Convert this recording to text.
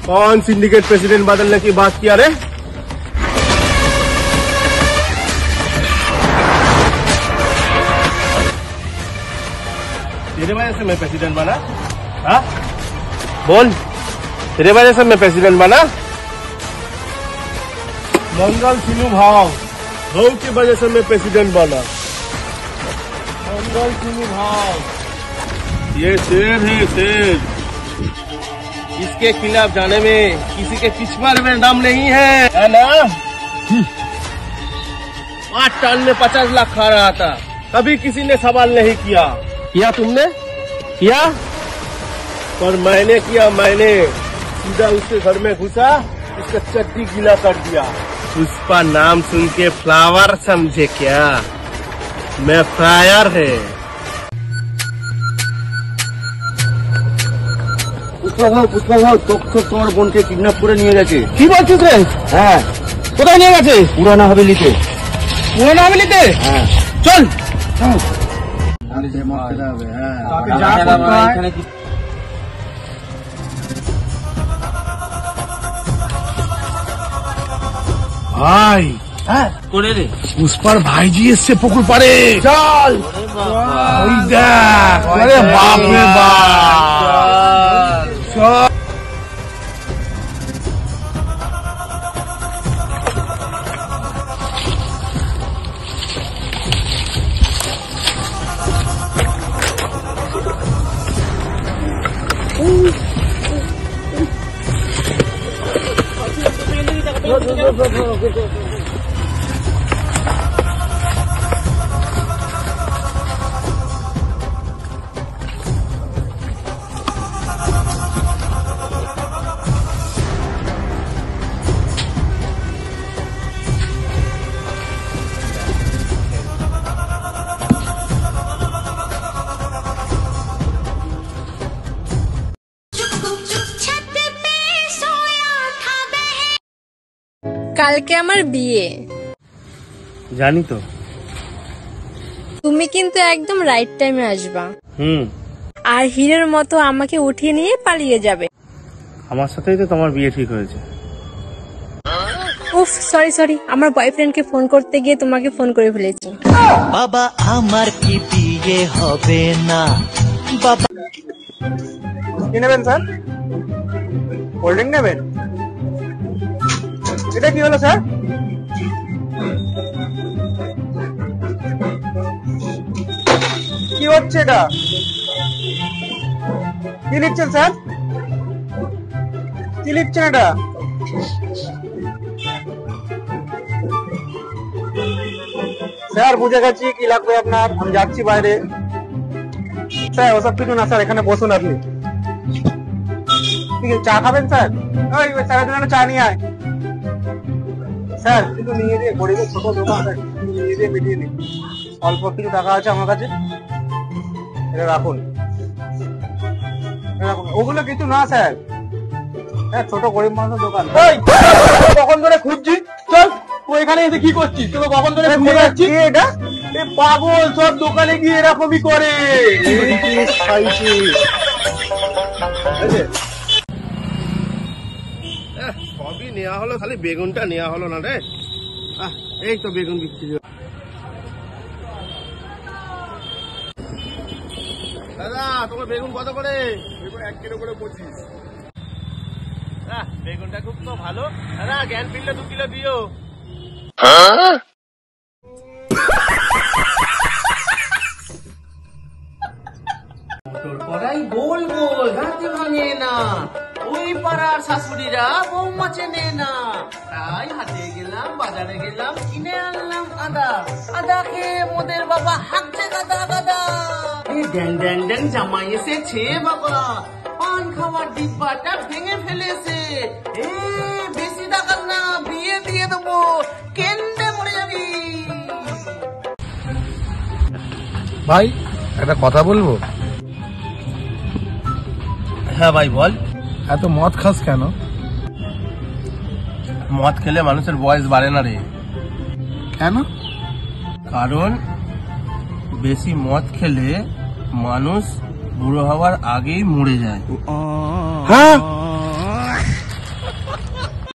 कौन syndicate president बदलने की बात किया रे? तेरे वजह से मैं प्रेसिडेंट बना? हाँ बोल, तेरे वजह से मैं प्रेसिडेंट बना? मंगल सिन्नू भाव की वजह से मैं प्रेसिडेंट बना। मंगल सिन्नू भाव ये शेर है, शेर। इसके खिलाफ जाने में किसी के पिछवाड़े में दम नहीं है ना? 8 टन में 50 लाख खा रहा था, कभी किसी ने सवाल नहीं किया। किया तुमने? किया? पर मैंने किया, मैंने सीधा उसके घर में घुसा, उसका चड्डी गीला कर दिया। उसका नाम सुन के फ्लावर समझे क्या? मैं फायर है। পুষ্পা ভাও তোর বোনকে কিডন্যাপ করে নিয়ে গেছে। কি বলছিস রে? হ্যাঁ। কোথায় নিয়ে গেছে? পুরানা হাভেলিতে। পুরানা হাভেলিতে? হ্যাঁ চল। ভাই হ্যাঁ করে রে, পুষ্পার ভাইজি এসছে পুকুর পাড়ে। চল। ওই দেখ, আরে বাপ রে বাপ। চল। কালকে আমার বিয়ে, জানি তো। তুমি কিন্তু একদম রাইট টাইমে আসবা। আর হিরের মতো আমাকে উঠিয়ে নিয়ে পালিয়ে যাবে। আমার সাথেই তো তোমার বিয়ে ঠিক হয়েছে। উফ সরি, আমার বয়ফ্রেন্ডকে ফোন করতে গিয়ে তোমাকে ফোন করে ফেলেছি। বাবা আমার কি বিয়ে হবে না? বাবা কি নেবেন স্যার? কোল্ড ড্রিঙ্ক নেবেন? এটা কি হলো স্যার? কি হচ্ছে এটা? কি লিখছেন স্যার? কি লিখছেন এটা? স্যার বুঝে গেছি কি লাগবে আপনার, আমি যাচ্ছি বাইরে। স্যার ওসব কিছু না স্যার, এখানে বসুন আপনি। ঠিক আছে, চা খাবেন স্যার? ওই স্যারের জন্য চা নিয়ে আয়। স্যার কিন্তু নিয়ে দিয়ে, গরিবের ছোট দোকান, নিয়ে দিয়ে মিটিয়ে নিন। অল্প কিছু টাকা আছে আমার কাছে, এটা রাখুন। ওগুলো কিছু না স্যার, হ্যাঁ ছোট গরিব মানুষের দোকান। কখন ধরে খুঁজছি, চল। তুই এখানে এসে কি করছিস? তোকে কখন ধরে খুঁজে যাচ্ছি। এটা পাগল, সব দোকানে গিয়ে এরকমই করে। সবই নেওয়া হলো, খালি বেগুনটা নেওয়া হলো না রে। এই তো বেগুন বিক্রি। দাদা তোমার বেগুন কত করে? বেগুন 1 কিলো করে 25। বেগুনটা খুব তো ভালো। দাদা জ্ঞান ফিরলে 2 কিলো দিও। মোটর করাই গোল গোল রাতে ভাঙে না, ওই পাড়ার শাশুড়িরা বৌমা চেনে না। তাই হাটে গেলাম, বাজারে গেলাম, কিনে আনলাম আদা। আদা খেয়ে মোদের বাবা হাঁকছে গাদা গাদা। ড্যাং ড্যাং ড্যাং জামাই এসেছে বাবা, পান খাওয়ার ডিব্বাটা ভেঙে ফেলেছে। বেশি টাকা না, বিয়ে দিয়ে দেবো, কেন্দ্রে মরে যাবি। ভাই একটা কথা বলবো? হ্যাঁ ভাই বল। এত মদ খাস কেন? মদ খেলে মানুষের বয়স বাড়ে না রে। কেন? কারণ বেশি মদ খেলে মানুষ বুড়ো হওয়ার আগেই মরে যায়। হ্যাঁ